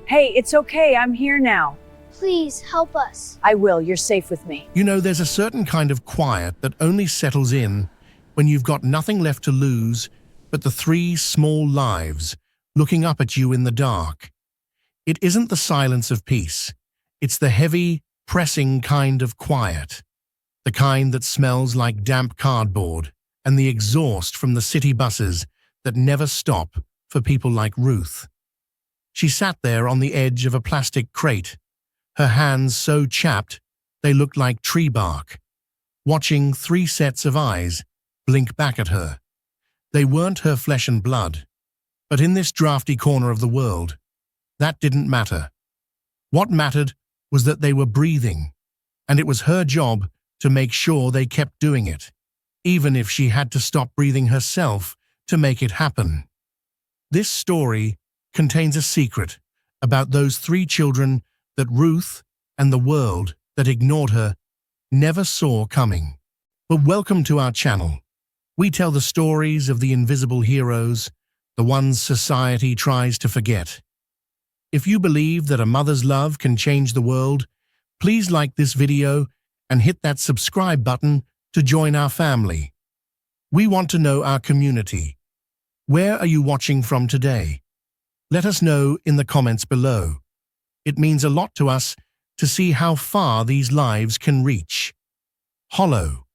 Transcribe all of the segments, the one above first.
Hey, it's okay, I'm here now. Please help us. I will, you're safe with me. You know, there's a certain kind of quiet that only settles in when you've got nothing left to lose but the three small lives looking up at you in the dark. It isn't the silence of peace. It's the heavy, pressing kind of quiet. The kind that smells like damp cardboard and the exhaust from the city buses that never stop for people like Ruth. She sat there on the edge of a plastic crate, her hands so chapped they looked like tree bark, watching three sets of eyes blink back at her. They weren't her flesh and blood, but in this drafty corner of the world, that didn't matter. What mattered was that they were breathing, and it was her job to make sure they kept doing it, even if she had to stop breathing herself to make it happen. This story contains a secret about those three children that Ruth and the world that ignored her never saw coming. But welcome to our channel. We tell the stories of the invisible heroes, the ones society tries to forget. If you believe that a mother's love can change the world, please like this video and hit that subscribe button to join our family. We want to know our community. Where are you watching from today? Let us know in the comments below. It means a lot to us to see how far these lives can reach. Hollow.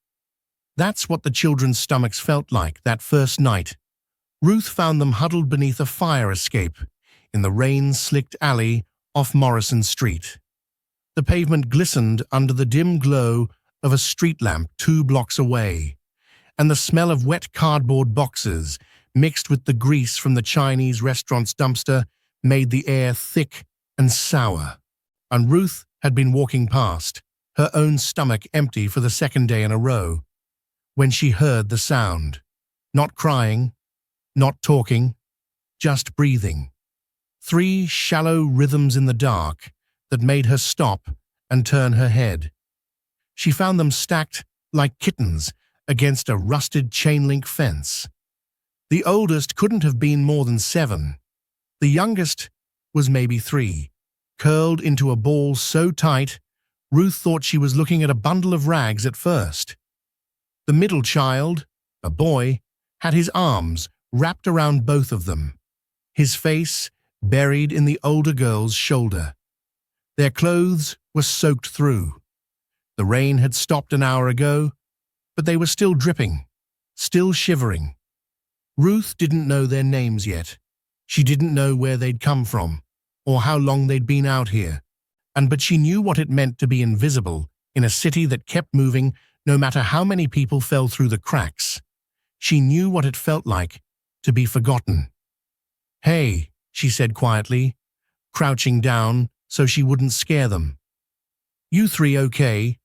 That's what the children's stomachs felt like that first night. Ruth found them huddled beneath a fire escape in the rain-slicked alley off Morrison Street. The pavement glistened under the dim glow of a street lamp 2 blocks away, and the smell of wet cardboard boxes mixed with the grease from the Chinese restaurant's dumpster made the air thick and sour. And Ruth had been walking past, her own stomach empty for the second day in a row, when she heard the sound. Not crying, not talking, just breathing. 3 shallow rhythms in the dark that made her stop and turn her head. She found them stacked like kittens against a rusted chain-link fence. The oldest couldn't have been more than 7. The youngest was maybe 3, curled into a ball so tight, Ruth thought she was looking at a bundle of rags at first. The middle child, a boy, had his arms wrapped around both of them, his face buried in the older girl's shoulder. Their clothes were soaked through. The rain had stopped an hour ago, but they were still dripping, still shivering. Ruth didn't know their names yet. She didn't know where they'd come from, or how long they'd been out here, but she knew what it meant to be invisible in a city that kept moving no matter how many people fell through the cracks. She knew what it felt like to be forgotten. "Hey," she said quietly, crouching down so she wouldn't scare them. "You 3 okay?"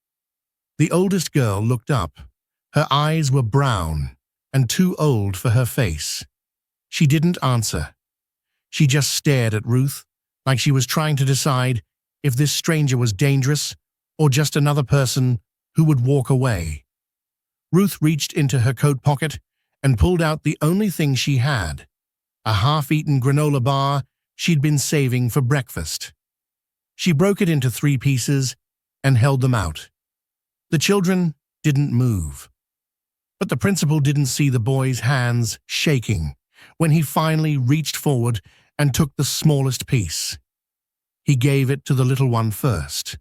The oldest girl looked up. Her eyes were brown and too old for her face. She didn't answer. She just stared at Ruth, like she was trying to decide if this stranger was dangerous or just another person who would walk away. Ruth reached into her coat pocket and pulled out the only thing she had, a half-eaten granola bar she'd been saving for breakfast. She broke it into 3 pieces and held them out. The children didn't move. But the principal didn't see the boy's hands shaking when he finally reached forward and took the smallest piece. He gave it to the little one first.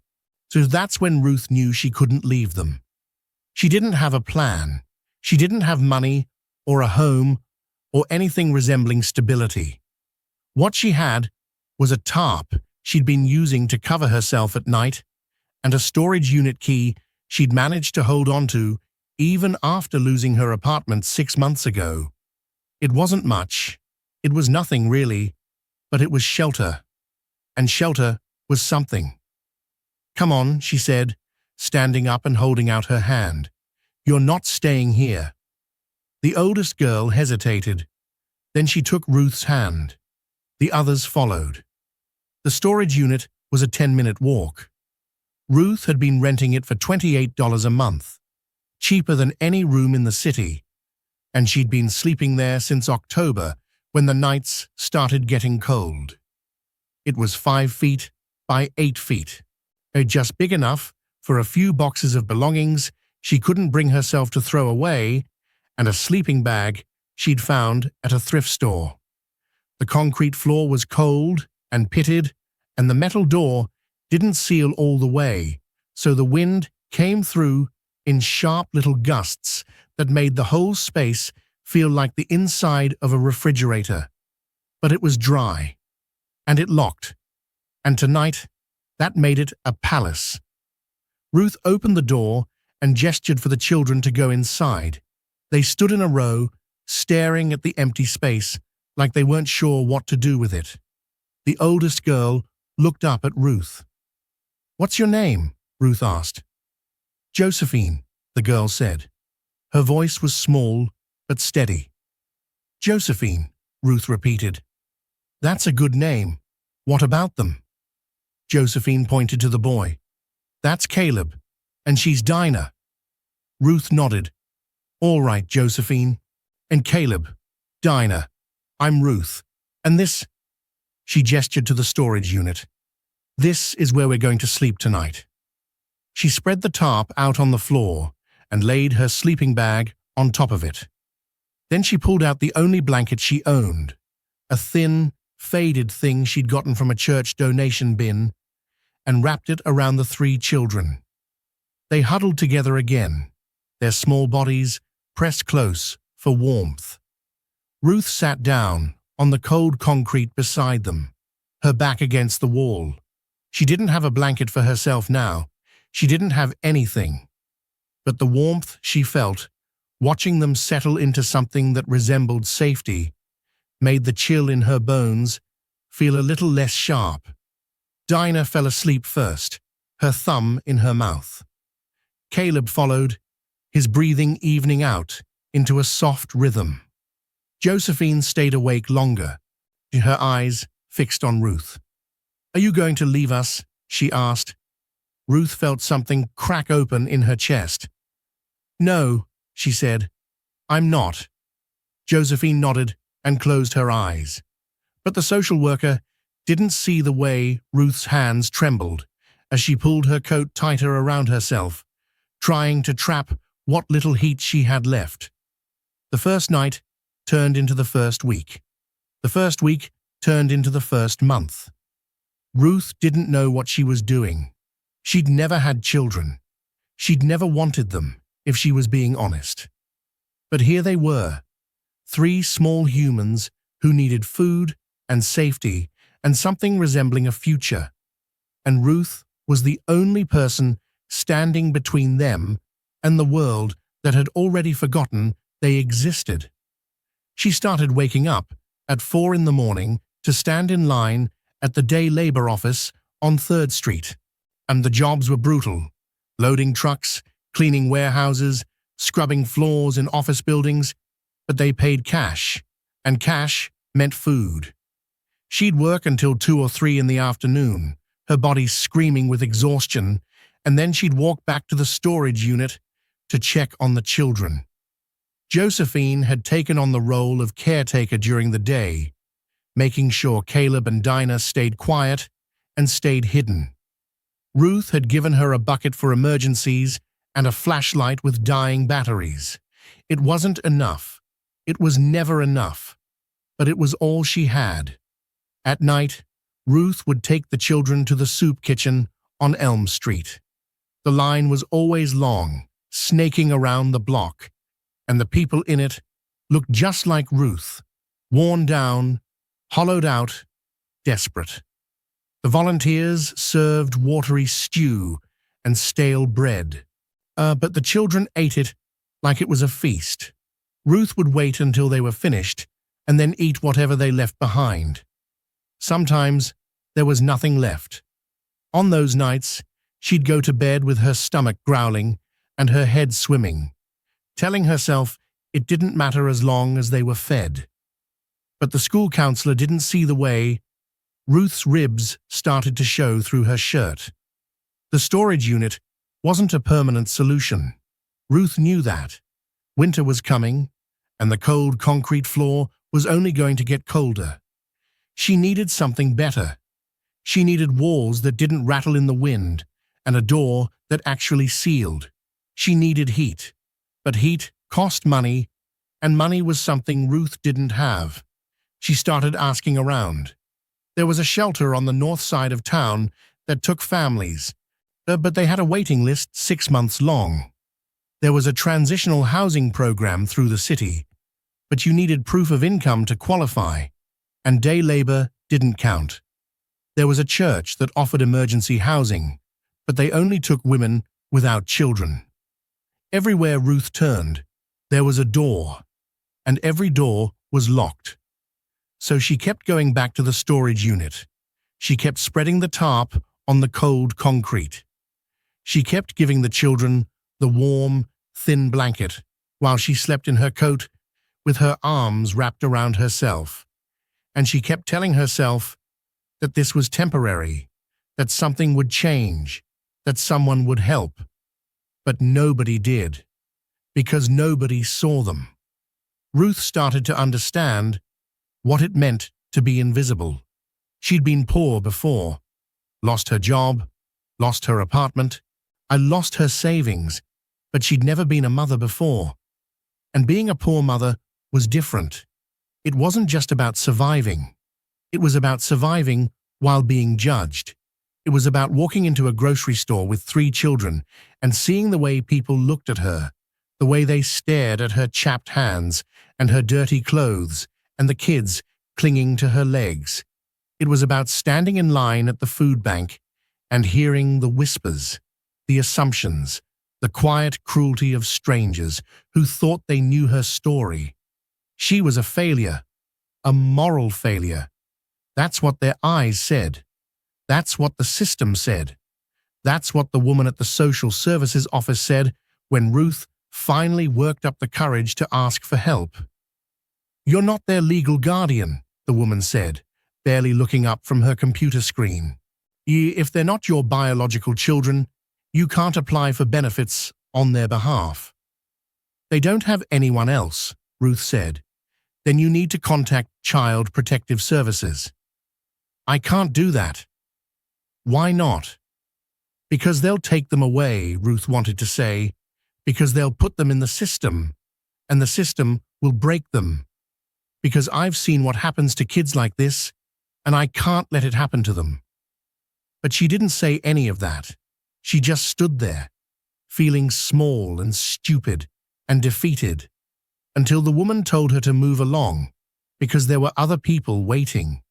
So that's when Ruth knew she couldn't leave them. She didn't have a plan. She didn't have money or a home or anything resembling stability. What she had was a tarp she'd been using to cover herself at night and a storage unit key she'd managed to hold on to even after losing her apartment 6 months ago. It wasn't much. It was nothing really, but it was shelter. And shelter was something. "Come on," she said, standing up and holding out her hand. "You're not staying here." The oldest girl hesitated. Then she took Ruth's hand. The others followed. The storage unit was a 10-minute walk. Ruth had been renting it for $28 a month, cheaper than any room in the city, and she'd been sleeping there since October when the nights started getting cold. It was 5 feet by 8 feet. Just big enough for a few boxes of belongings she couldn't bring herself to throw away and a sleeping bag she'd found at a thrift store. The concrete floor was cold and pitted, and the metal door didn't seal all the way, so the wind came through in sharp little gusts that made the whole space feel like the inside of a refrigerator. But it was dry, and it locked, and tonight that made it a palace. Ruth opened the door and gestured for the children to go inside. They stood in a row, staring at the empty space like they weren't sure what to do with it. The oldest girl looked up at Ruth. "What's your name?" Ruth asked. "Josephine," the girl said. Her voice was small but steady. "Josephine," Ruth repeated. "That's a good name. What about them?" Josephine pointed to the boy. "That's Caleb, and she's Dinah." Ruth nodded. "All right, Josephine. And Caleb, Dinah, I'm Ruth. And this—" She gestured to the storage unit. "This is where we're going to sleep tonight." She spread the tarp out on the floor and laid her sleeping bag on top of it. Then she pulled out the only blanket she owned, a thin, faded thing she'd gotten from a church donation bin, and wrapped it around the 3 children. They huddled together again, their small bodies pressed close for warmth. Ruth sat down on the cold concrete beside them, her back against the wall. She didn't have a blanket for herself now. She didn't have anything. But the warmth she felt, watching them settle into something that resembled safety, made the chill in her bones feel a little less sharp. Dinah fell asleep first, her thumb in her mouth. Caleb followed, his breathing evening out into a soft rhythm. Josephine stayed awake longer, her eyes fixed on Ruth. "Are you going to leave us?" she asked. Ruth felt something crack open in her chest. "No," she said. "I'm not." Josephine nodded and closed her eyes. But the social worker didn't see the way Ruth's hands trembled as she pulled her coat tighter around herself, trying to trap what little heat she had left. The first night turned into the first week. The first week turned into the first month. Ruth didn't know what she was doing. She'd never had children. She'd never wanted them, if she was being honest. But here they were, 3 small humans who needed food and safety and something resembling a future. And Ruth was the only person standing between them and the world that had already forgotten they existed. She started waking up at 4 in the morning to stand in line at the day labor office on 3rd Street. And the jobs were brutal. Loading trucks, cleaning warehouses, scrubbing floors in office buildings, but they paid cash, and cash meant food. She'd work until 2 or 3 in the afternoon, her body screaming with exhaustion, and then she'd walk back to the storage unit to check on the children. Josephine had taken on the role of caretaker during the day, making sure Caleb and Dinah stayed quiet and stayed hidden. Ruth had given her a bucket for emergencies and a flashlight with dying batteries. It wasn't enough. It was never enough. But it was all she had. At night, Ruth would take the children to the soup kitchen on Elm Street. The line was always long, snaking around the block, and the people in it looked just like Ruth, worn down, hollowed out, desperate. The volunteers served watery stew and stale bread, but the children ate it like it was a feast. Ruth would wait until they were finished and then eat whatever they left behind. Sometimes there was nothing left. On those nights, she'd go to bed with her stomach growling and her head swimming, telling herself it didn't matter as long as they were fed. But the school counselor didn't see the way Ruth's ribs started to show through her shirt. The storage unit wasn't a permanent solution. Ruth knew that. Winter was coming, and the cold concrete floor was only going to get colder. She needed something better. She needed walls that didn't rattle in the wind and a door that actually sealed. She needed heat, but heat cost money, and money was something Ruth didn't have. She started asking around. There was a shelter on the north side of town that took families, but they had a waiting list 6 months long. There was a transitional housing program through the city, but you needed proof of income to qualify, and day labor didn't count. There was a church that offered emergency housing, but they only took women without children. Everywhere Ruth turned, there was a door, and every door was locked. So she kept going back to the storage unit. She kept spreading the tarp on the cold concrete. She kept giving the children the warm, thin blanket while she slept in her coat with her arms wrapped around herself. And she kept telling herself that this was temporary, that something would change, that someone would help. But nobody did, because nobody saw them. Ruth started to understand what it meant to be invisible. She'd been poor before, lost her job, lost her apartment, and lost her savings, but she'd never been a mother before. And being a poor mother was different. It wasn't just about surviving. It was about surviving while being judged. It was about walking into a grocery store with 3 children and seeing the way people looked at her, the way they stared at her chapped hands and her dirty clothes and the kids clinging to her legs. It was about standing in line at the food bank and hearing the whispers, the assumptions, the quiet cruelty of strangers who thought they knew her story. She was a failure, a moral failure. That's what their eyes said. That's what the system said. That's what the woman at the social services office said when Ruth finally worked up the courage to ask for help. "You're not their legal guardian," the woman said, barely looking up from her computer screen. "If they're not your biological children, you can't apply for benefits on their behalf." "They don't have anyone else," Ruth said. "Then you need to contact Child Protective Services." "I can't do that." "Why not?" "Because they'll take them away," Ruth wanted to say. "Because they'll put them in the system, and the system will break them. Because I've seen what happens to kids like this, and I can't let it happen to them." But she didn't say any of that. She just stood there, feeling small and stupid and defeated, until the woman told her to move along, because there were other people waiting.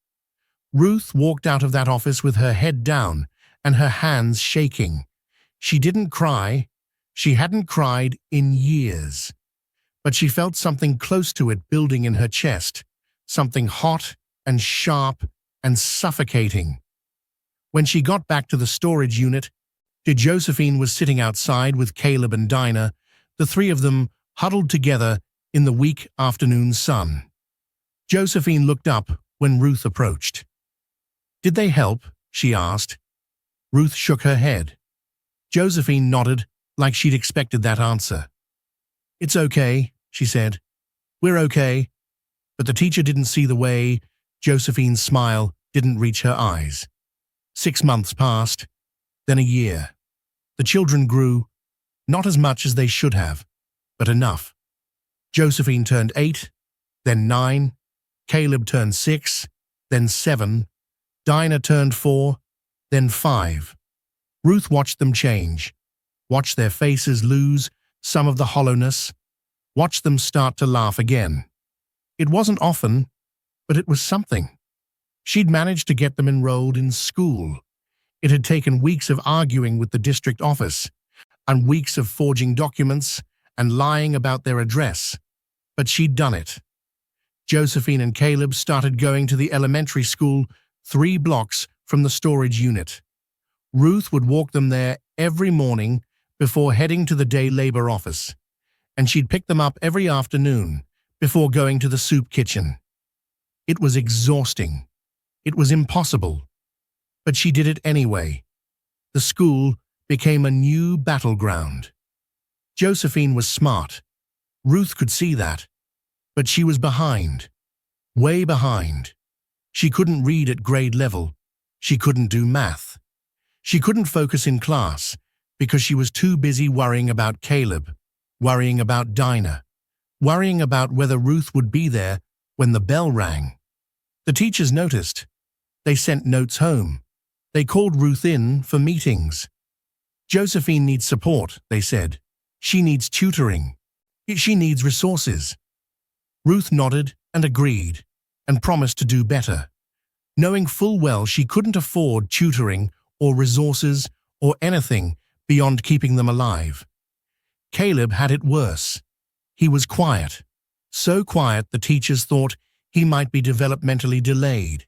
Ruth walked out of that office with her head down and her hands shaking. She didn't cry. She hadn't cried in years. But she felt something close to it building in her chest, something hot and sharp and suffocating. When she got back to the storage unit, Josephine was sitting outside with Caleb and Dinah, the 3 of them huddled together in the weak afternoon sun. Josephine looked up when Ruth approached. "Did they help?" she asked. Ruth shook her head. Josephine nodded like she'd expected that answer. "It's okay," she said. "We're okay." But the teacher didn't see the way. Josephine's smile didn't reach her eyes. 6 months passed, then a year. The children grew, not as much as they should have, but enough. Josephine turned 8, then 9. Caleb turned 6, then 7. Dinah turned 4, then 5. Ruth watched them change, watched their faces lose some of the hollowness, watched them start to laugh again. It wasn't often, but it was something. She'd managed to get them enrolled in school. It had taken weeks of arguing with the district office, and weeks of forging documents and lying about their address, but she'd done it. Josephine and Caleb started going to the elementary school 3 blocks from the storage unit. Ruth would walk them there every morning before heading to the day labor office, and she'd pick them up every afternoon before going to the soup kitchen. It was exhausting. It was impossible. But she did it anyway. The school became a new battleground. Josephine was smart. Ruth could see that. But she was behind. Way behind. She couldn't read at grade level. She couldn't do math. She couldn't focus in class because she was too busy worrying about Caleb, worrying about Dinah, worrying about whether Ruth would be there when the bell rang. The teachers noticed. They sent notes home. They called Ruth in for meetings. Josephine needs support, they said. She needs tutoring. She needs resources. Ruth nodded and agreed and promised to do better, knowing full well she couldn't afford tutoring or resources or anything beyond keeping them alive. Caleb had it worse. He was quiet, so quiet the teachers thought he might be developmentally delayed.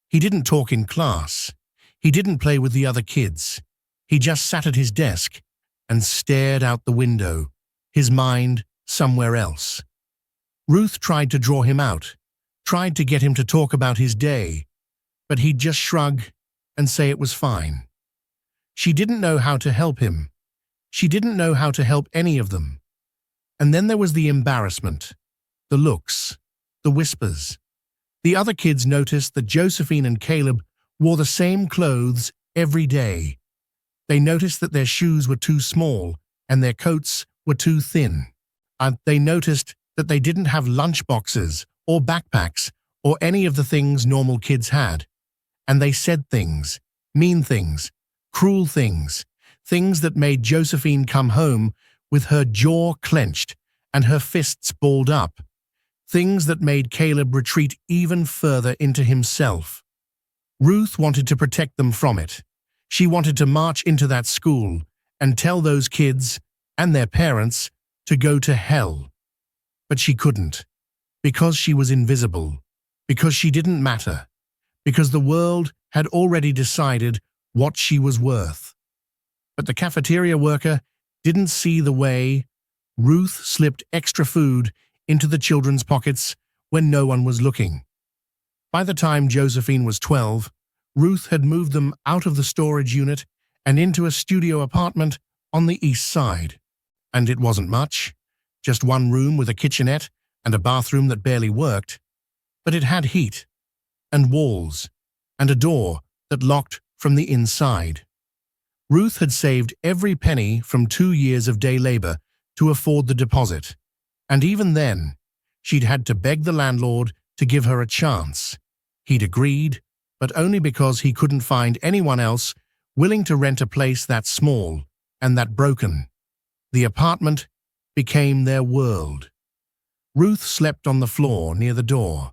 He didn't talk in class. He didn't play with the other kids. He just sat at his desk and stared out the window, his mind somewhere else. Ruth tried to draw him out, tried to get him to talk about his day, but he'd just shrug and say it was fine. She didn't know how to help him. She didn't know how to help any of them. And then there was the embarrassment, the looks, the whispers. The other kids noticed that Josephine and Caleb wore the same clothes every day. They noticed that their shoes were too small and their coats were too thin. And they noticed that they didn't have lunch boxes or backpacks or any of the things normal kids had. And they said things, mean things, cruel things, things that made Josephine come home with her jaw clenched and her fists balled up, things that made Caleb retreat even further into himself. Ruth wanted to protect them from it. She wanted to march into that school and tell those kids and their parents to go to hell. But she couldn't, because she was invisible, because she didn't matter, because the world had already decided what she was worth. But the cafeteria worker didn't see the way. Ruth slipped extra food into the children's pockets when no one was looking. By the time Josephine was 12, Ruth had moved them out of the storage unit and into a studio apartment on the east side. And it wasn't much, just one room with a kitchenette and a bathroom that barely worked, but it had heat and walls and a door that locked from the inside. Ruth had saved every penny from 2 years of day labor to afford the deposit, and even then, she'd had to beg the landlord to give her a chance. He'd agreed, but only because he couldn't find anyone else willing to rent a place that small and that broken. The apartment became their world. Ruth slept on the floor near the door,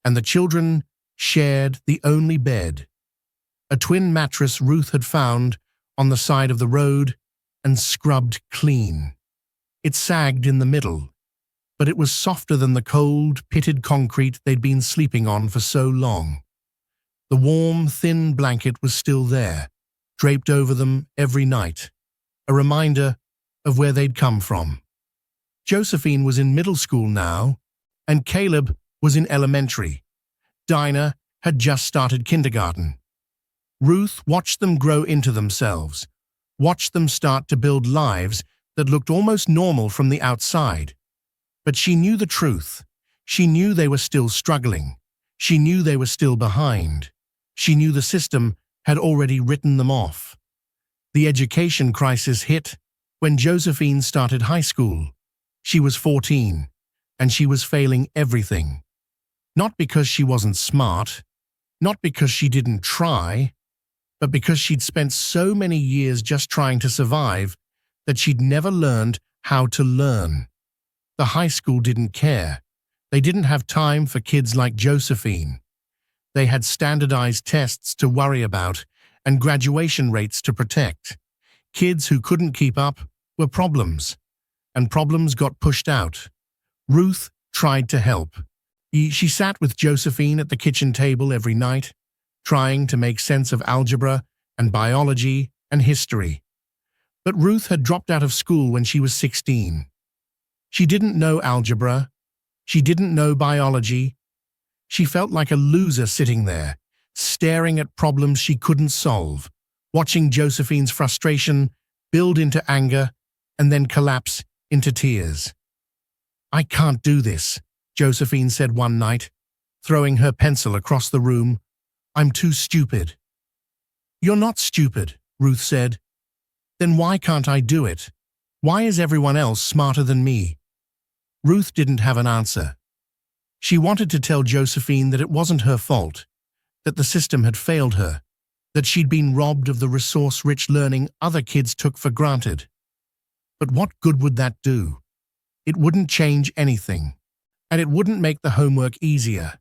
and the children shared the only bed, a twin mattress Ruth had found on the side of the road and scrubbed clean. It sagged in the middle, but it was softer than the cold, pitted concrete they'd been sleeping on for so long. The warm, thin blanket was still there, draped over them every night, a reminder of where they'd come from. Josephine was in middle school now, and Caleb was in elementary. Dinah had just started kindergarten. Ruth watched them grow into themselves, watched them start to build lives that looked almost normal from the outside. But she knew the truth. She knew they were still struggling. She knew they were still behind. She knew the system had already written them off. The education crisis hit when Josephine started high school. She was 14, and she was failing everything. Not because she wasn't smart, not because she didn't try, but because she'd spent so many years just trying to survive that she'd never learned how to learn. The high school didn't care. They didn't have time for kids like Josephine. They had standardized tests to worry about and graduation rates to protect. Kids who couldn't keep up were problems, and problems got pushed out. Ruth tried to help. She sat with Josephine at the kitchen table every night, trying to make sense of algebra and biology and history. But Ruth had dropped out of school when she was 16. She didn't know algebra. She didn't know biology. She felt like a loser sitting there, staring at problems she couldn't solve, watching Josephine's frustration build into anger and then collapse into tears. "I can't do this," Josephine said one night, throwing her pencil across the room. "I'm too stupid." "You're not stupid," Ruth said. "Then why can't I do it? Why is everyone else smarter than me?" Ruth didn't have an answer. She wanted to tell Josephine that it wasn't her fault, that the system had failed her, that she'd been robbed of the resource-rich learning other kids took for granted. But what good would that do? It wouldn't change anything, and it wouldn't make the homework easier.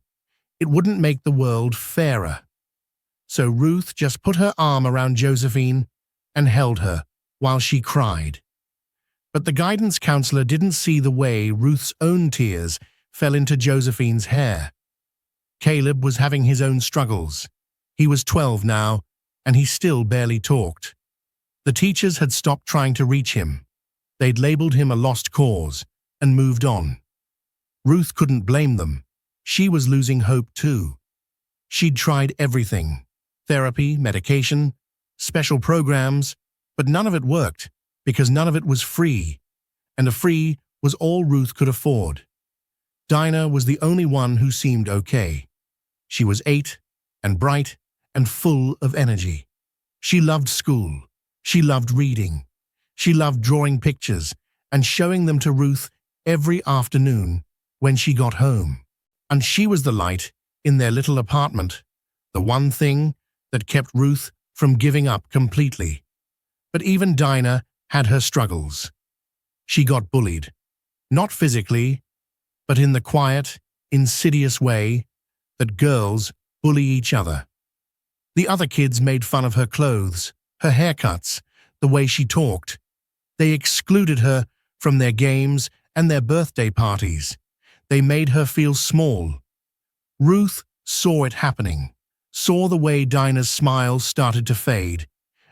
It wouldn't make the world fairer. So Ruth just put her arm around Josephine and held her while she cried. But the guidance counselor didn't see the way Ruth's own tears fell into Josephine's hair. Caleb was having his own struggles. He was 12 now, and he still barely talked. The teachers had stopped trying to reach him. They'd labeled him a lost cause and moved on. Ruth couldn't blame them. She was losing hope too. She'd tried everything: therapy, medication, special programs, but none of it worked because none of it was free, and a free was all Ruth could afford. Dinah was the only one who seemed okay. She was 8 and bright and full of energy. She loved school. She loved reading. She loved drawing pictures and showing them to Ruth every afternoon when she got home. And she was the light in their little apartment, the one thing that kept Ruth from giving up completely. But even Dinah had her struggles. She got bullied, not physically, but in the quiet, insidious way that girls bully each other. The other kids made fun of her clothes, her haircuts, the way she talked. They excluded her from their games and their birthday parties. They made her feel small. Ruth saw it happening, saw the way Dinah's smile started to fade,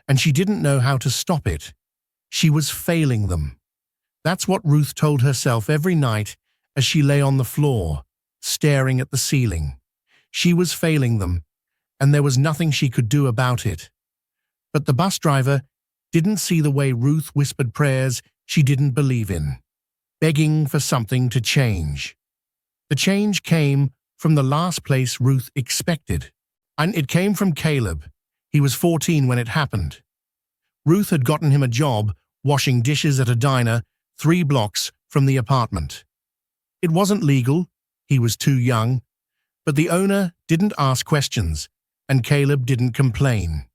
and she didn't know how to stop it. She was failing them. That's what Ruth told herself every night as she lay on the floor, staring at the ceiling. She was failing them, and there was nothing she could do about it. But the bus driver didn't see the way Ruth whispered prayers she didn't believe in, begging for something to change. The change came from the last place Ruth expected, and it came from Caleb. He was 14 when it happened. Ruth had gotten him a job washing dishes at a diner 3 blocks from the apartment. It wasn't legal, he was too young, but the owner didn't ask questions, and Caleb didn't complain.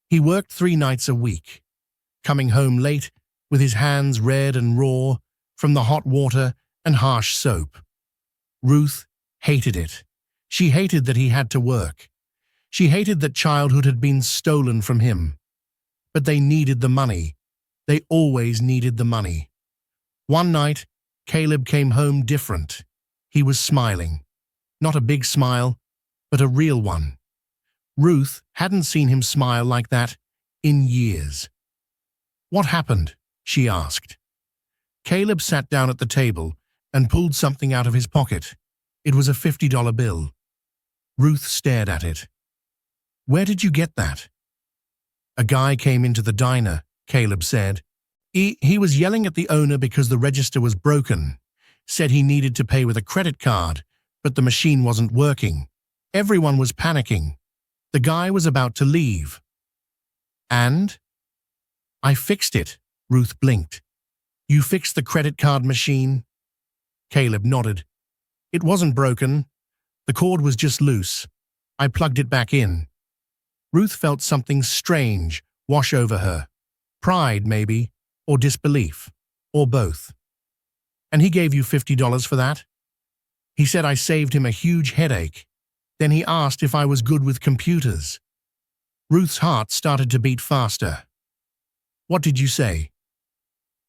He worked 3 nights a week, coming home late with his hands red and raw from the hot water and harsh soap. Ruth hated it. She hated that he had to work. She hated that childhood had been stolen from him. But they needed the money. They always needed the money. One night, Caleb came home different. He was smiling. Not a big smile, but a real one. Ruth hadn't seen him smile like that in years. "What happened?" she asked. Caleb sat down at the table and pulled something out of his pocket. It was a $50 bill. Ruth stared at it. "Where did you get that?" "A guy came into the diner," Caleb said. He was yelling at the owner because the register was broken. Said he needed to pay with a credit card, but the machine wasn't working. Everyone was panicking. The guy was about to leave. "And?" "I fixed it," Ruth blinked. "You fixed the credit card machine?" Caleb nodded. "It wasn't broken. The cord was just loose. I plugged it back in." Ruth felt something strange wash over her. Pride, maybe, or disbelief, or both. "And he gave you $50 for that?" "He said I saved him a huge headache. Then he asked if I was good with computers." Ruth's heart started to beat faster. "What did you say?"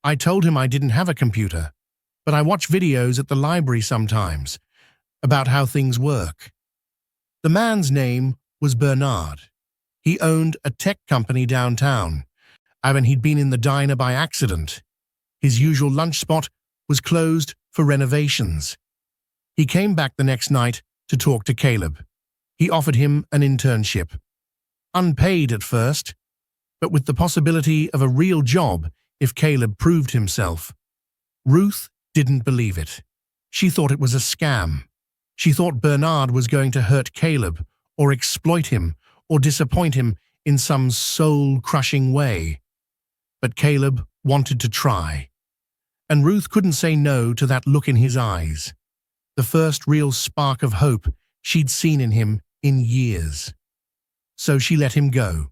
"I told him I didn't have a computer, but I watch videos at the library sometimes about how things work." The man's name was Bernard. He owned a tech company downtown, and he'd been in the diner by accident. His usual lunch spot was closed for renovations. He came back the next night to talk to Caleb. He offered him an internship. Unpaid at first, but with the possibility of a real job if Caleb proved himself. Ruth didn't believe it. She thought it was a scam. She thought Bernard was going to hurt Caleb or exploit him or disappoint him in some soul-crushing way. But Caleb wanted to try. And Ruth couldn't say no to that look in his eyes, the first real spark of hope she'd seen in him in years. So she let him go.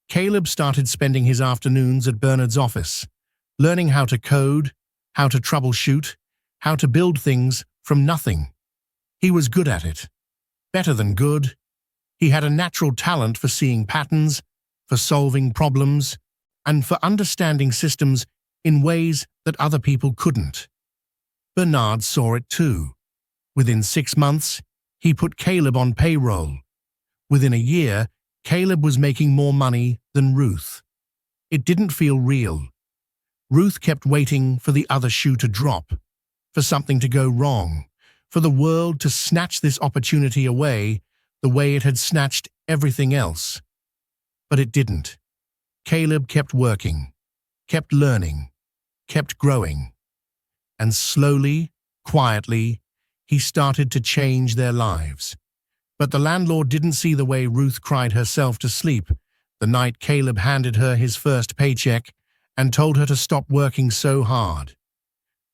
Caleb started spending his afternoons at Bernard's office, learning how to code, how to troubleshoot, how to build things from nothing. He was good at it. Better than good. He had a natural talent for seeing patterns, for solving problems, and for understanding systems in ways that other people couldn't. Bernard saw it too. Within 6 months, he put Caleb on payroll. Within a year, Caleb was making more money than Ruth. It didn't feel real. Ruth kept waiting for the other shoe to drop, for something to go wrong, for the world to snatch this opportunity away the way it had snatched everything else. But it didn't. Caleb kept working, kept learning, kept growing. And slowly, quietly, he started to change their lives. But the landlord didn't see the way Ruth cried herself to sleep the night Caleb handed her his first paycheck and told her to stop working so hard.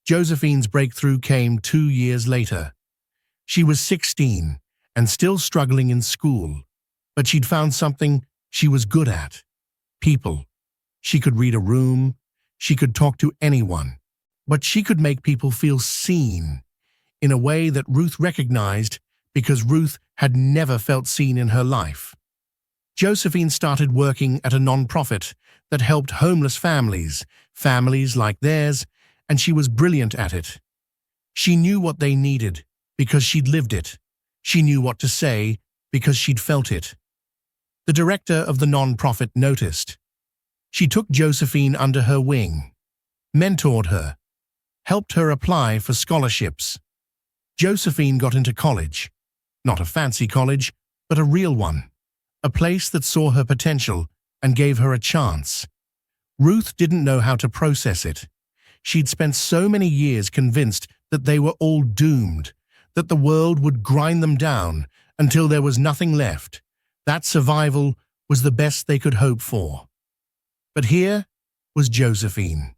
Josephine's breakthrough came 2 years later. She was 16 and still struggling in school, but she'd found something she was good at: people. She could read a room, she could talk to anyone, but she could make people feel seen in a way that Ruth recognized because Ruth had never felt seen in her life. Josephine started working at a non-profit that helped homeless families like theirs, and she was brilliant at it. She knew what they needed because she'd lived it. She knew what to say because she'd felt it. The director of the non-profit noticed. She took Josephine under her wing, mentored her, helped her apply for scholarships. Josephine got into college. Not a fancy college, but a real one. A place that saw her potential and gave her a chance. Ruth didn't know how to process it. She'd spent so many years convinced that they were all doomed, that the world would grind them down until there was nothing left. That survival was the best they could hope for. But here was Josephine,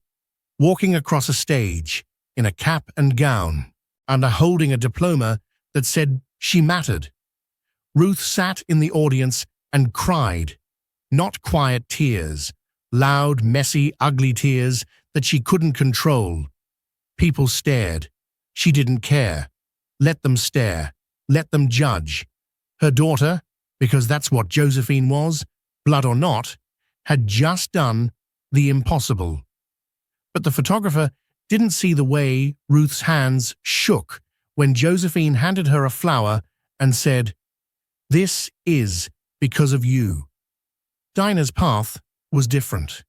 walking across a stage in a cap and gown, and holding a diploma that said she mattered. Ruth sat in the audience and cried, not quiet tears, loud, messy, ugly tears that she couldn't control. People stared. She didn't care. Let them stare. Let them judge. Her daughter, because that's what Josephine was, blood or not, had just done the impossible. But the photographer didn't see the way Ruth's hands shook when Josephine handed her a flower and said, "This is because of you." Dinah's path was different.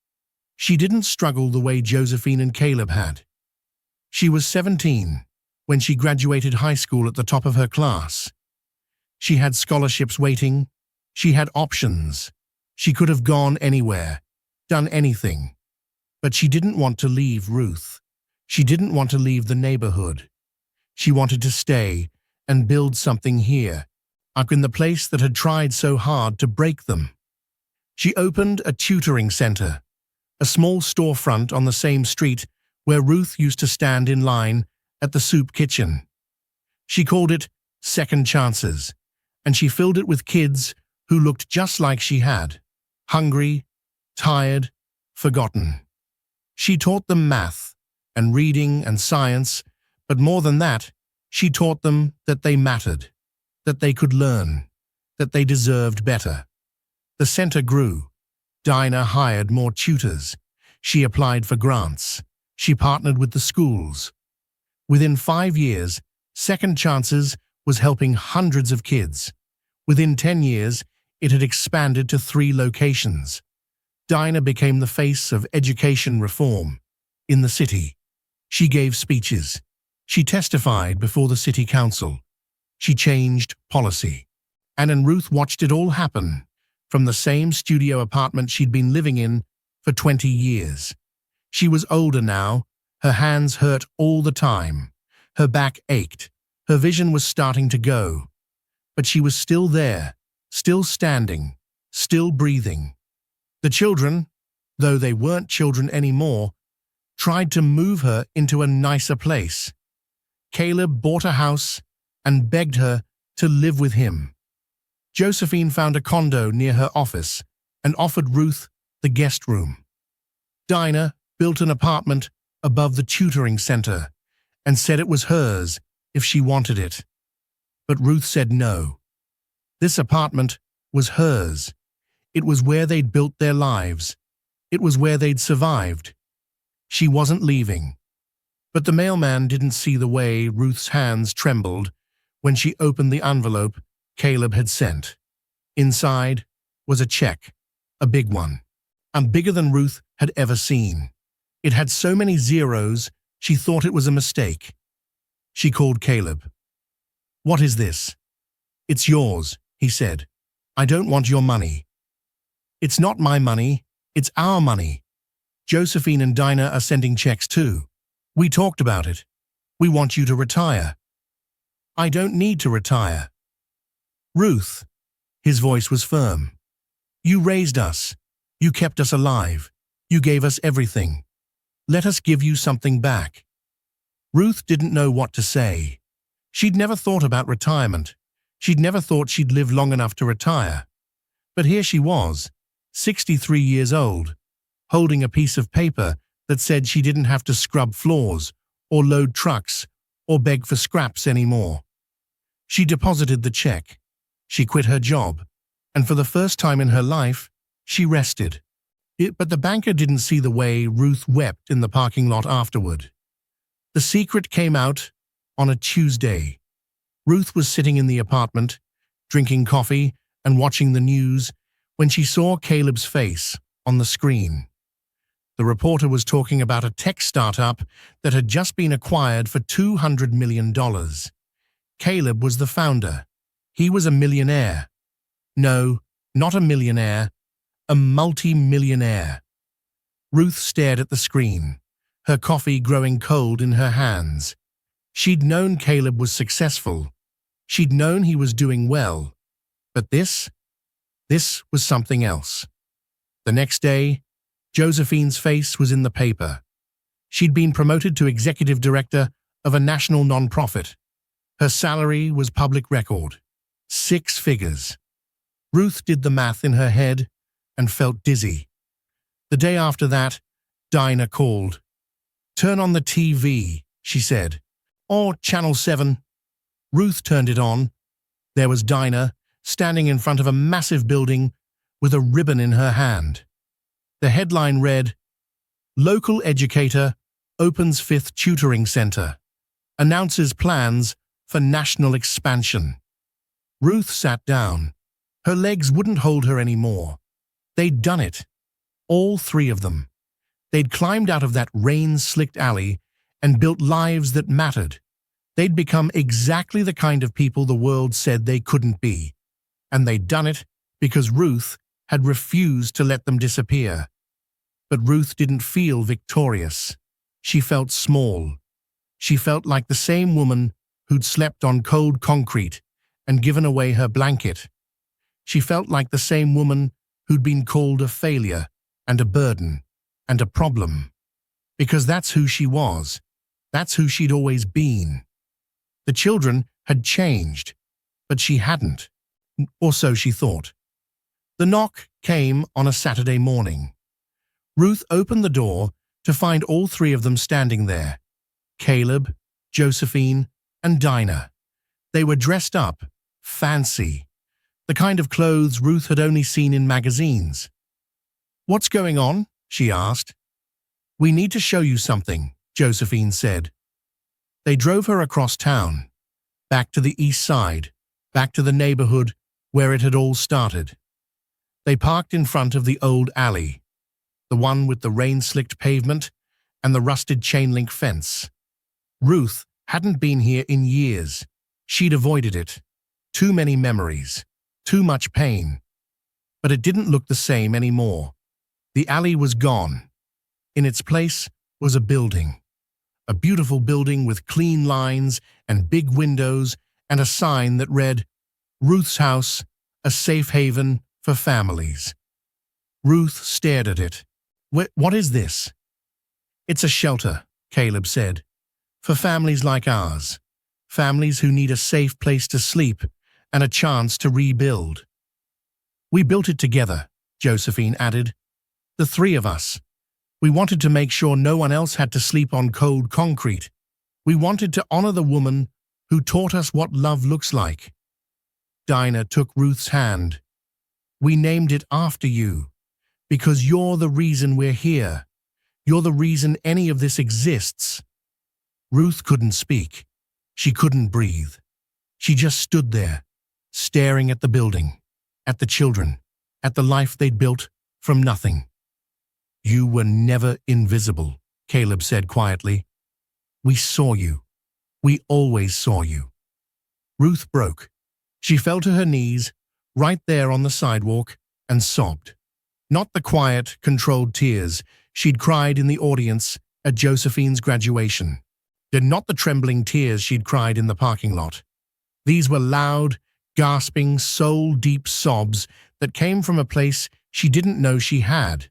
She didn't struggle the way Josephine and Caleb had. She was 17 when she graduated high school at the top of her class. She had scholarships waiting. She had options. She could have gone anywhere, done anything. But she didn't want to leave Ruth. She didn't want to leave the neighborhood. She wanted to stay and build something here, up in the place that had tried so hard to break them. She opened a tutoring center, a small storefront on the same street where Ruth used to stand in line at the soup kitchen. She called it Second Chances, and she filled it with kids who looked just like she had, hungry, tired, forgotten. She taught them math and reading and science, but more than that, she taught them that they mattered, that they could learn, that they deserved better. The center grew. Dinah hired more tutors. She applied for grants. She partnered with the schools. Within 5 years, Second Chances was helping hundreds of kids. Within 10 years, it had expanded to 3 locations. Dinah became the face of education reform in the city. She gave speeches. She testified before the city council. She changed policy. Anne and Ruth watched it all happen from the same studio apartment she'd been living in for 20 years. She was older now. Her hands hurt all the time. Her back ached. Her vision was starting to go. But she was still there, still standing, still breathing. The children, though they weren't children anymore, tried to move her into a nicer place. Caleb bought a house and begged her to live with him. Josephine found a condo near her office and offered Ruth the guest room. Dinah built an apartment above the tutoring center and said it was hers if she wanted it. But Ruth said no. This apartment was hers. It was where they'd built their lives. It was where they'd survived. She wasn't leaving. But the mailman didn't see the way Ruth's hands trembled when she opened the envelope Caleb had sent. Inside was a check, a big one, and bigger than Ruth had ever seen. It had so many zeros, she thought it was a mistake. She called Caleb. "What is this?" "It's yours," he said. "I don't want your money." "It's not my money, it's our money. Josephine and Dinah are sending checks too. We talked about it. We want you to retire." "I don't need to retire." "Ruth," his voice was firm, "you raised us. You kept us alive. You gave us everything. Let us give you something back." Ruth didn't know what to say. She'd never thought about retirement. She'd never thought she'd live long enough to retire. But here she was, 63 years old, holding a piece of paper that said she didn't have to scrub floors or load trucks or beg for scraps anymore. She deposited the check. She quit her job, and for the first time in her life, she rested. But the banker didn't see the way Ruth wept in the parking lot afterward. The secret came out on a Tuesday. Ruth was sitting in the apartment, drinking coffee and watching the news when she saw Caleb's face on the screen. The reporter was talking about a tech startup that had just been acquired for $200 million. Caleb was the founder. He was a millionaire. No, not a millionaire, a multi-millionaire. Ruth stared at the screen, her coffee growing cold in her hands. She'd known Caleb was successful. She'd known he was doing well. But this was something else. The next day, Josephine's face was in the paper. She'd been promoted to executive director of a national nonprofit. Her salary was public record. 6 figures. Ruth did the math in her head and felt dizzy. The day after that, Dinah called. "Turn on the TV," she said. "Or Channel 7. Ruth turned it on. There was Dinah, standing in front of a massive building with a ribbon in her hand. The headline read, "Local Educator Opens 5th Tutoring Center. Announces Plans for National Expansion." Ruth sat down. Her legs wouldn't hold her anymore. They'd done it. All 3 of them. They'd climbed out of that rain-slicked alley and built lives that mattered. They'd become exactly the kind of people the world said they couldn't be. And they'd done it because Ruth had refused to let them disappear. But Ruth didn't feel victorious. She felt small. She felt like the same woman who'd slept on cold concrete and given away her blanket. She felt like the same woman who'd been called a failure and a burden and a problem. Because that's who she was. That's who she'd always been. The children had changed, but she hadn't. Or so she thought. The knock came on a Saturday morning. Ruth opened the door to find all 3 of them standing there. Caleb, Josephine, and Dinah. They were dressed up, fancy. The kind of clothes Ruth had only seen in magazines. "What's going on?" she asked. "We need to show you something," Josephine said. They drove her across town, back to the east side, back to the neighborhood where it had all started. They parked in front of the old alley, the one with the rain-slicked pavement and the rusted chain-link fence. Ruth hadn't been here in years. She'd avoided it. Too many memories. Too much pain. But it didn't look the same anymore. The alley was gone. In its place was a building. A beautiful building with clean lines and big windows and a sign that read, "Ruth's House, a safe haven for families. Ruth stared at it. What is this? It's a shelter, Caleb said, for families like ours. Families who need a safe place to sleep and a chance to rebuild. We built it together, Josephine added. The three of us. We wanted to make sure no one else had to sleep on cold concrete. We wanted to honor the woman who taught us what love looks like. Dinah took Ruth's hand. We named it after you, because you're the reason we're here. You're the reason any of this exists. Ruth couldn't speak. She couldn't breathe. She just stood there, staring at the building, at the children, at the life they'd built from nothing. You were never invisible, Caleb said quietly. We saw you. We always saw you. Ruth broke. She fell to her knees, right there on the sidewalk, and sobbed. Not the quiet, controlled tears she'd cried in the audience at Josephine's graduation. Not the trembling tears she'd cried in the parking lot. These were loud, gasping, soul-deep sobs that came from a place she didn't know she had.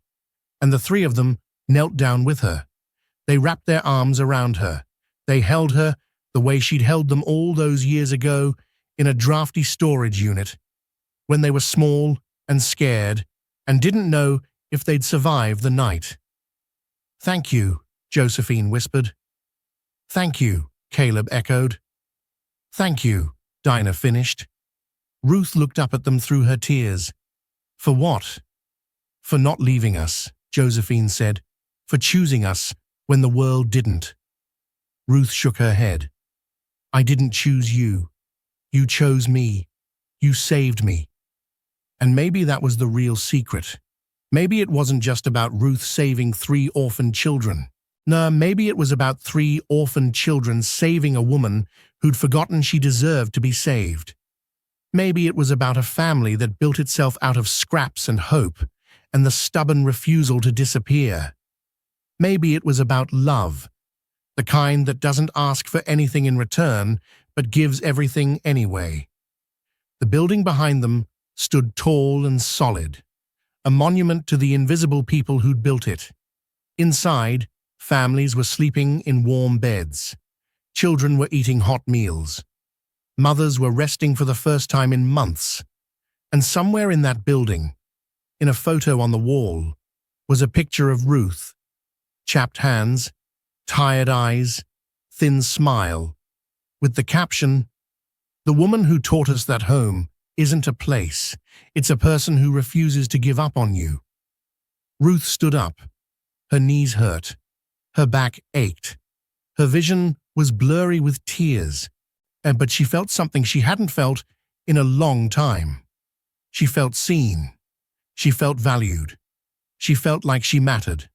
And the three of them knelt down with her. They wrapped their arms around her. They held her the way she'd held them all those years ago in a drafty storage unit, when they were small and scared and didn't know if they'd survive the night. Thank you, Josephine whispered. Thank you, Caleb echoed. Thank you, Dinah finished. Ruth looked up at them through her tears. For what? For not leaving us, Josephine said. For choosing us when the world didn't. Ruth shook her head. I didn't choose you. You chose me. You saved me. And maybe that was the real secret. Maybe it wasn't just about Ruth saving 3 orphaned children. No, maybe it was about 3 orphaned children saving a woman who'd forgotten she deserved to be saved. Maybe it was about a family that built itself out of scraps and hope, and the stubborn refusal to disappear. Maybe it was about love, the kind that doesn't ask for anything in return, but gives everything anyway. The building behind them stood tall and solid, a monument to the invisible people who'd built it. Inside, families were sleeping in warm beds. Children were eating hot meals. Mothers were resting for the first time in months. And somewhere in that building, in a photo on the wall, was a picture of Ruth. Chapped hands, tired eyes, thin smile, with the caption, "The woman who taught us that home isn't a place, it's a person who refuses to give up on you." Ruth stood up. Her knees hurt. Her back ached. Her vision was blurry with tears, but she felt something she hadn't felt in a long time. She felt seen. She felt valued. She felt like she mattered.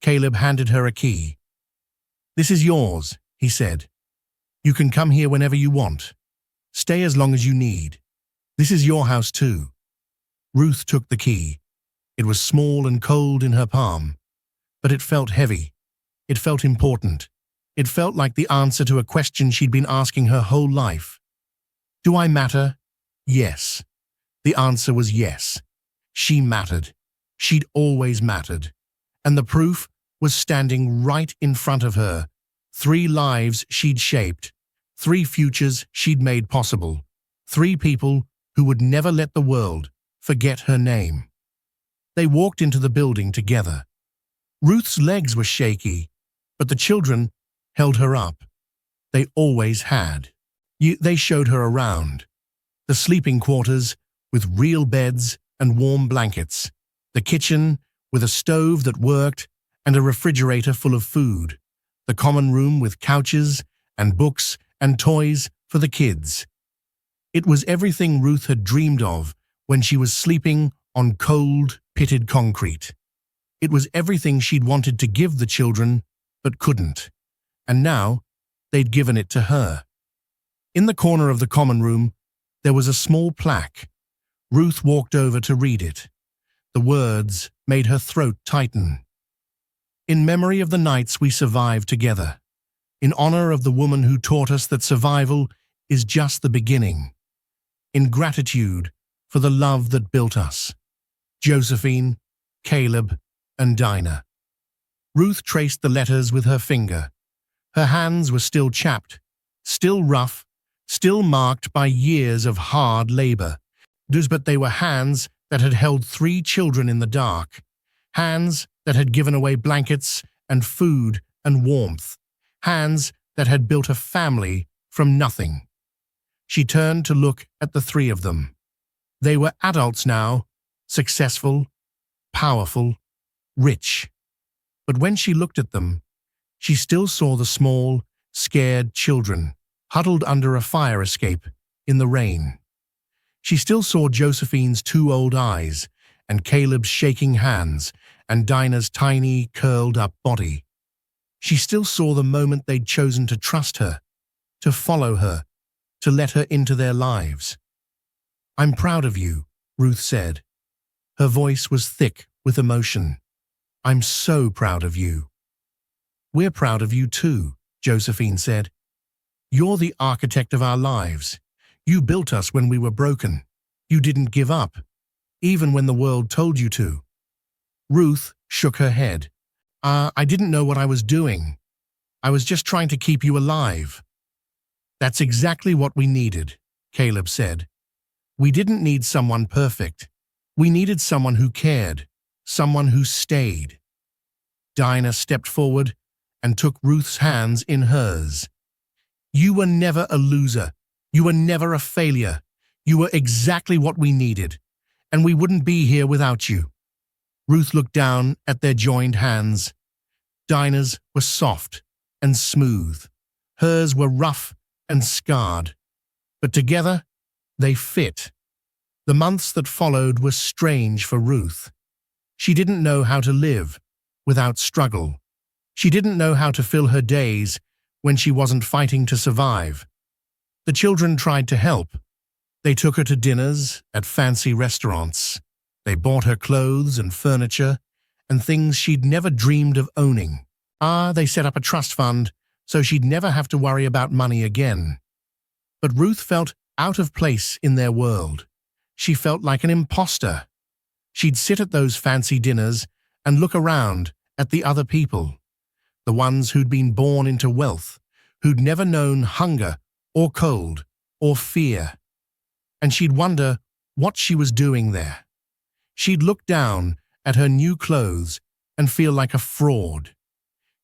Caleb handed her a key. "This is yours," he said. "You can come here whenever you want. Stay as long as you need. This is your house too." Ruth took the key. It was small and cold in her palm, but it felt heavy. It felt important. It felt like the answer to a question she'd been asking her whole life. Do I matter? Yes. The answer was yes. She mattered. She'd always mattered. And the proof was standing right in front of her. 3 lives she'd shaped. 3 futures she'd made possible. 3 people who would never let the world forget her name. They walked into the building together. Ruth's legs were shaky, but the children held her up. They always had. They showed her around. The sleeping quarters with real beds and warm blankets. The kitchen with a stove that worked and a refrigerator full of food. The common room with couches and books and toys for the kids. It was everything Ruth had dreamed of when she was sleeping on cold, pitted concrete. It was everything she'd wanted to give the children, but couldn't. And now, they'd given it to her. In the corner of the common room, there was a small plaque. Ruth walked over to read it. The words made her throat tighten. "In memory of the nights we survived together. In honor of the woman who taught us that survival is just the beginning. In gratitude for the love that built us. Josephine, Caleb, and Dinah. Ruth traced the letters with her finger. Her hands were still chapped, still rough, still marked by years of hard labor. But they were hands that had held 3 children in the dark, hands that had given away blankets and food and warmth, hands that had built a family from nothing. She turned to look at the 3 of them. They were adults now, successful, powerful, rich. But when she looked at them, she still saw the small, scared children huddled under a fire escape in the rain. She still saw Josephine's 2 old eyes and Caleb's shaking hands and Dinah's tiny, curled-up body. She still saw the moment they'd chosen to trust her, to follow her, to let her into their lives. "I'm proud of you," Ruth said. Her voice was thick with emotion. "I'm so proud of you." "We're proud of you too," Josephine said. "You're the architect of our lives. You built us when we were broken. You didn't give up, even when the world told you to." Ruth shook her head. I didn't know what I was doing. I was just trying to keep you alive." "That's exactly what we needed," Caleb said. "We didn't need someone perfect. We needed someone who cared, someone who stayed." Dinah stepped forward and took Ruth's hands in hers. "You were never a loser. You were never a failure. You were exactly what we needed, and we wouldn't be here without you." Ruth looked down at their joined hands. Dinah's were soft and smooth. Hers were rough and scarred. But together, they fit. The months that followed were strange for Ruth. She didn't know how to live without struggle. She didn't know how to fill her days when she wasn't fighting to survive. The children tried to help. They took her to dinners at fancy restaurants. They bought her clothes and furniture and things she'd never dreamed of owning. They set up a trust fund so she'd never have to worry about money again. But Ruth felt out of place in their world. She felt like an imposter. She'd sit at those fancy dinners and look around at the other people, the ones who'd been born into wealth, who'd never known hunger or cold or fear. And she'd wonder what she was doing there. She'd look down at her new clothes and feel like a fraud.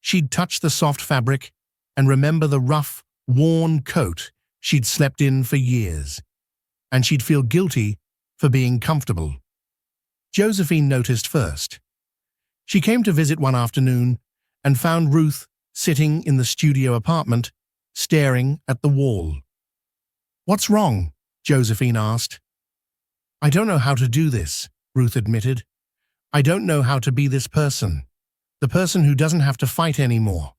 She'd touch the soft fabric and remember the rough, worn coat she'd slept in for years. And she'd feel guilty for being comfortable. Josephine noticed first. She came to visit one afternoon and found Ruth sitting in the studio apartment, staring at the wall. "What's wrong?" Josephine asked. "I don't know how to do this," Ruth admitted. "I don't know how to be this person, the person who doesn't have to fight anymore."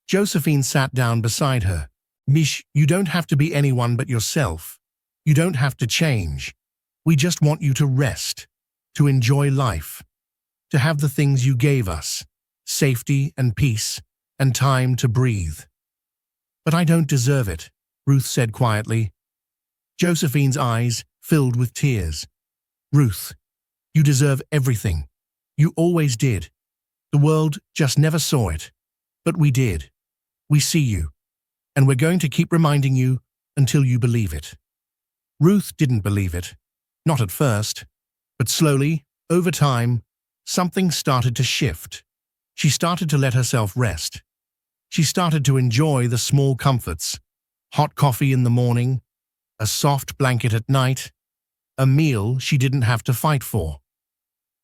Josephine sat down beside her. "Mish, you don't have to be anyone but yourself. You don't have to change. We just want you to rest, to enjoy life, to have the things you gave us, safety and peace and time to breathe." "But I don't deserve it," Ruth said quietly. Josephine's eyes filled with tears. "Ruth, you deserve everything. You always did. The world just never saw it. But we did. We see you. And we're going to keep reminding you until you believe it." Ruth didn't believe it. Not at first. But slowly, over time, something started to shift. She started to let herself rest. She started to enjoy the small comforts: hot coffee in the morning, a soft blanket at night, a meal she didn't have to fight for.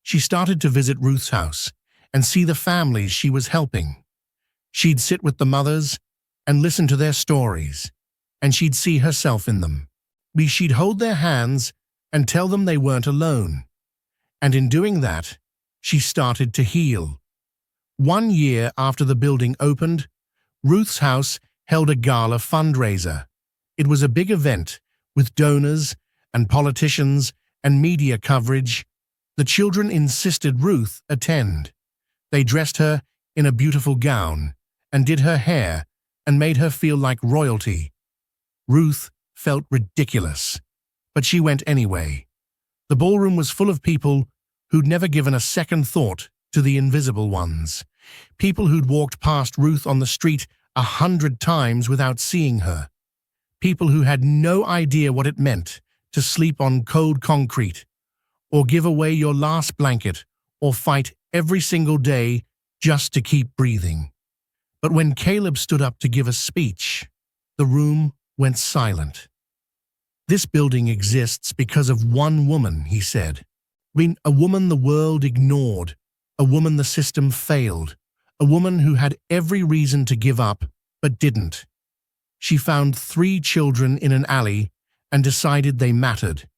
She started to visit Ruth's house and see the families she was helping. She'd sit with the mothers and listen to their stories, and she'd see herself in them. She'd hold their hands and tell them they weren't alone. And in doing that, she started to heal. 1 year after the building opened, Ruth's house held a gala fundraiser. It was a big event with donors and politicians and media coverage. The children insisted Ruth attend. They dressed her in a beautiful gown and did her hair and made her feel like royalty. Ruth felt ridiculous, but she went anyway. The ballroom was full of people who'd never given a second thought to the invisible ones. People who'd walked past Ruth on the street 100 times without seeing her. People who had no idea what it meant to sleep on cold concrete, or give away your last blanket, or fight every single day just to keep breathing. But when Caleb stood up to give a speech, the room went silent. "This building exists because of one woman," he said. A woman the world ignored, a woman the system failed, a woman who had every reason to give up but didn't. She found 3 children in an alley and decided they mattered.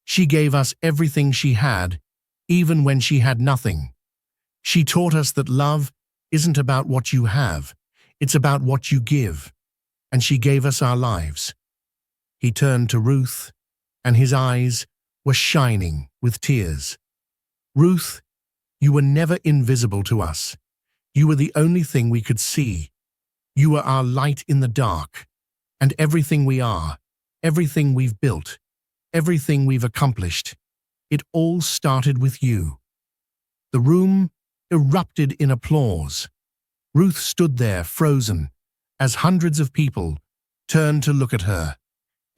She gave us everything she had, even when she had nothing. She taught us that love isn't about what you have, it's about what you give. And she gave us our lives. He turned to Ruth, and his eyes were shining with tears. "Ruth, you were never invisible to us. You were the only thing we could see. You were our light in the dark. And everything we are, everything we've built, everything we've accomplished, it all started with you." The room erupted in applause. Ruth stood there frozen as hundreds of people turned to look at her.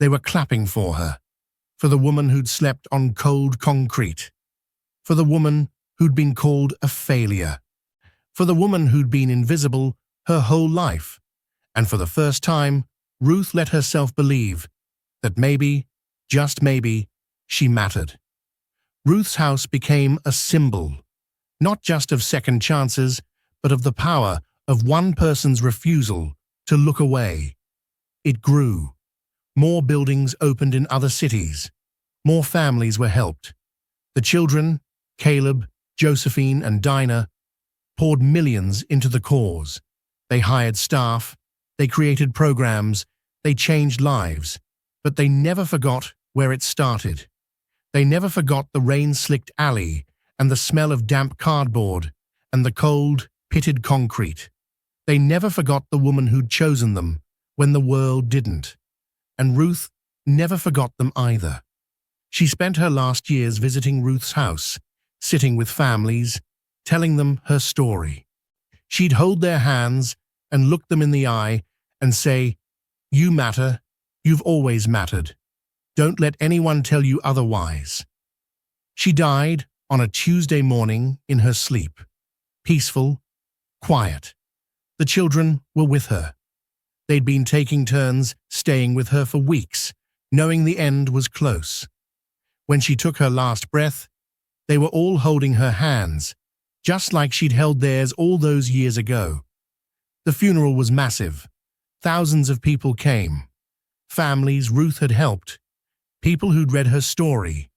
They were clapping for her, for the woman who'd slept on cold concrete, for the woman who'd been called a failure, for the woman who'd been invisible her whole life, and for the first time, Ruth let herself believe that maybe, just maybe, she mattered. Ruth's house became a symbol, not just of second chances, but of the power of one person's refusal to look away. It grew. More buildings opened in other cities. More families were helped. The children, Caleb, Josephine, and Dinah, poured millions into the cause. They hired staff, they created programs, they changed lives, but they never forgot where it started. They never forgot the rain-slicked alley and the smell of damp cardboard and the cold, pitted concrete. They never forgot the woman who'd chosen them when the world didn't. And Ruth never forgot them either. She spent her last years visiting Ruth's house, sitting with families, telling them her story. She'd hold their hands and look them in the eye and say, "You matter, you've always mattered. Don't let anyone tell you otherwise." She died on a Tuesday morning in her sleep, peaceful, quiet. The children were with her. They'd been taking turns staying with her for weeks, knowing the end was close. When she took her last breath, they were all holding her hands, just like she'd held theirs all those years ago. The funeral was massive. Thousands of people came. Families Ruth had helped. People who'd read her story.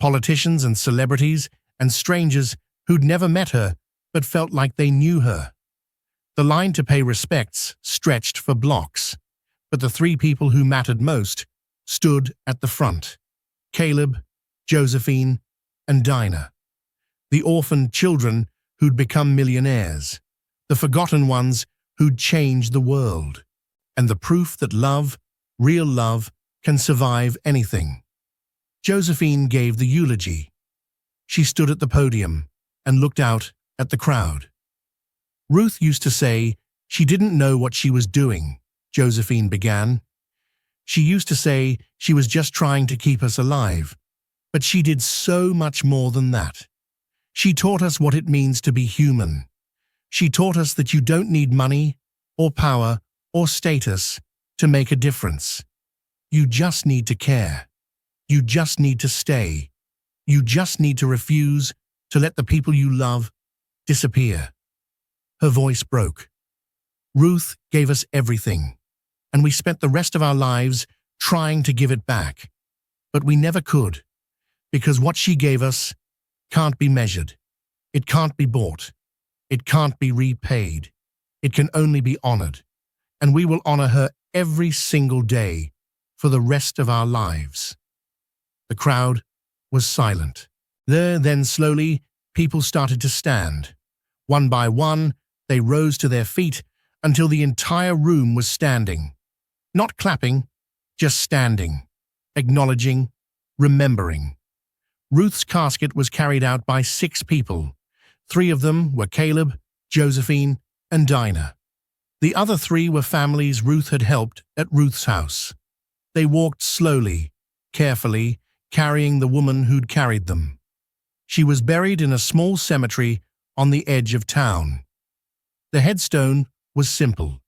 Politicians and celebrities and strangers who'd never met her but felt like they knew her. The line to pay respects stretched for blocks, but the 3 people who mattered most stood at the front: Caleb, Josephine, and Dinah. The orphaned children who'd become millionaires, the forgotten ones who'd changed the world, and the proof that love, real love, can survive anything. Josephine gave the eulogy. She stood at the podium and looked out at the crowd. "Ruth used to say she didn't know what she was doing," Josephine began. "She used to say she was just trying to keep us alive, but she did so much more than that. She taught us what it means to be human. She taught us that you don't need money or power or status to make a difference. You just need to care. You just need to stay. You just need to refuse to let the people you love disappear." Her voice broke. "Ruth gave us everything, and we spent the rest of our lives trying to give it back. But we never could, because what she gave us can't be measured. It can't be bought. It can't be repaid. It can only be honored, and we will honor her every single day for the rest of our lives." The crowd was silent. Then slowly, people started to stand. One by one, they rose to their feet until the entire room was standing. Not clapping, just standing, acknowledging remembering. Ruth's casket was carried out by 6 people. 3 of them were Caleb, Josephine, and Dinah. The other 3 were families Ruth had helped at Ruth's house. They walked slowly, carefully, carrying the woman who'd carried them. She was buried in a small cemetery on the edge of town. The headstone was simple.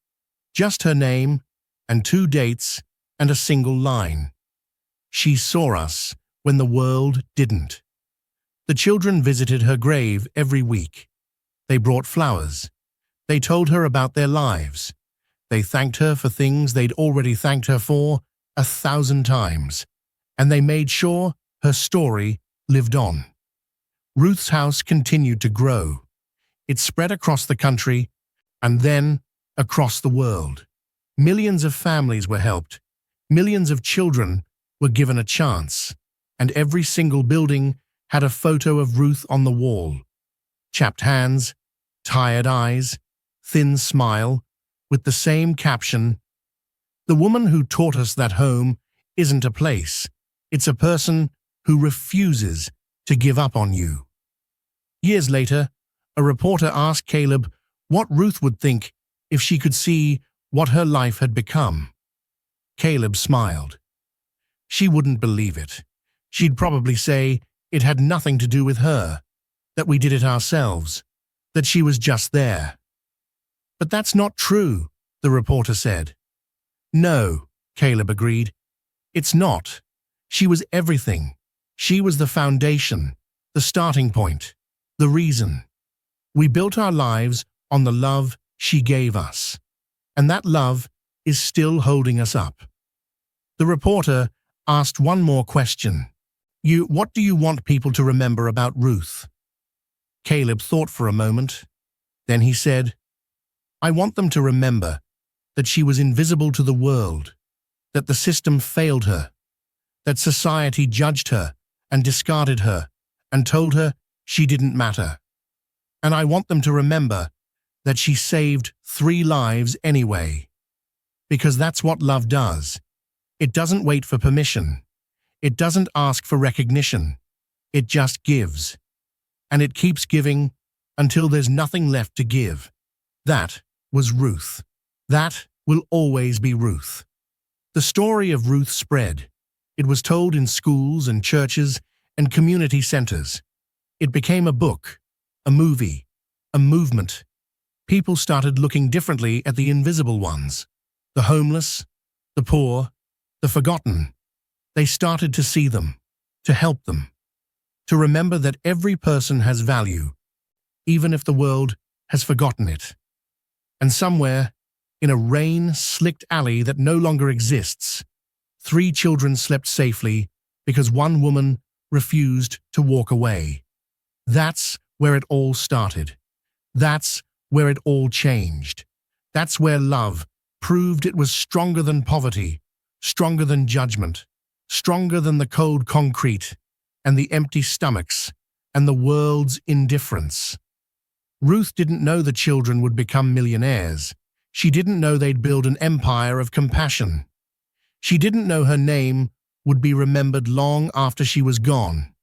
Just her name and 2 dates and a single line. She saw us when the world didn't. The children visited her grave every week. They brought flowers. They told her about their lives. They thanked her for things they'd already thanked her for 1,000 times. And they made sure her story lived on. Ruth's house continued to grow. It spread across the country and then across the world. Millions of families were helped. Millions of children were given a chance. And every single building had a photo of Ruth on the wall. Chapped hands, tired eyes, thin smile, with the same caption, "The woman who taught us that home isn't a place. It's a person who refuses to give up on you." Years later, a reporter asked Caleb what Ruth would think if she could see what her life had become. Caleb smiled. She wouldn't believe it. She'd probably say it had nothing to do with her, that we did it ourselves, that she was just there. "But that's not true," the reporter said. "No," Caleb agreed. "It's not. She was everything. She was the foundation, the starting point, the reason. We built our lives on the love she gave us, and that love is still holding us up." The reporter asked one more question. What do you want people to remember about Ruth?" Caleb thought for a moment. Then he said, "I want them to remember that she was invisible to the world, that the system failed her, that society judged her and discarded her and told her she didn't matter. And I want them to remember that she saved 3 lives anyway. Because that's what love does. It doesn't wait for permission. It doesn't ask for recognition. It just gives. And it keeps giving until there's nothing left to give. That was Ruth. That will always be Ruth." The story of Ruth spread. It was told in schools and churches and community centers. It became a book, a movie, a movement. People started looking differently at the invisible ones, the homeless, the poor, the forgotten. They started to see them, to help them, to remember that every person has value, even if the world has forgotten it. And somewhere, in a rain-slicked alley that no longer exists, 3 children slept safely because one woman refused to walk away. That's where it all started. That's where it all changed. That's where love proved it was stronger than poverty, stronger than judgment, stronger than the cold concrete and the empty stomachs and the world's indifference. Ruth didn't know the children would become millionaires. She didn't know they'd build an empire of compassion. She didn't know her name would be remembered long after she was gone.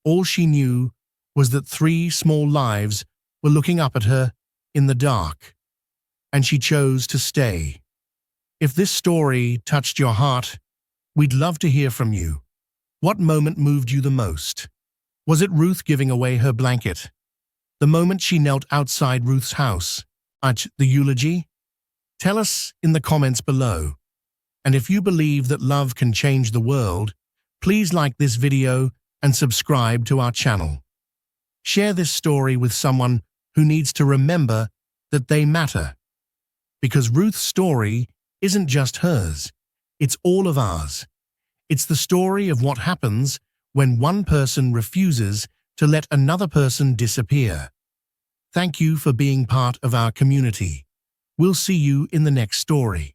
All she knew was that 3 small lives were looking up at her in the dark, and she chose to stay. If this story touched your heart, we'd love to hear from you. What moment moved you the most? Was it Ruth giving away her blanket? The moment she knelt outside Ruth's house? At the eulogy? Tell us in the comments below. And if you believe that love can change the world, please like this video and subscribe to our channel. Share this story with someone who needs to remember that they matter. Because Ruth's story isn't just hers, it's all of ours. It's the story of what happens when one person refuses to let another person disappear. Thank you for being part of our community. We'll see you in the next story.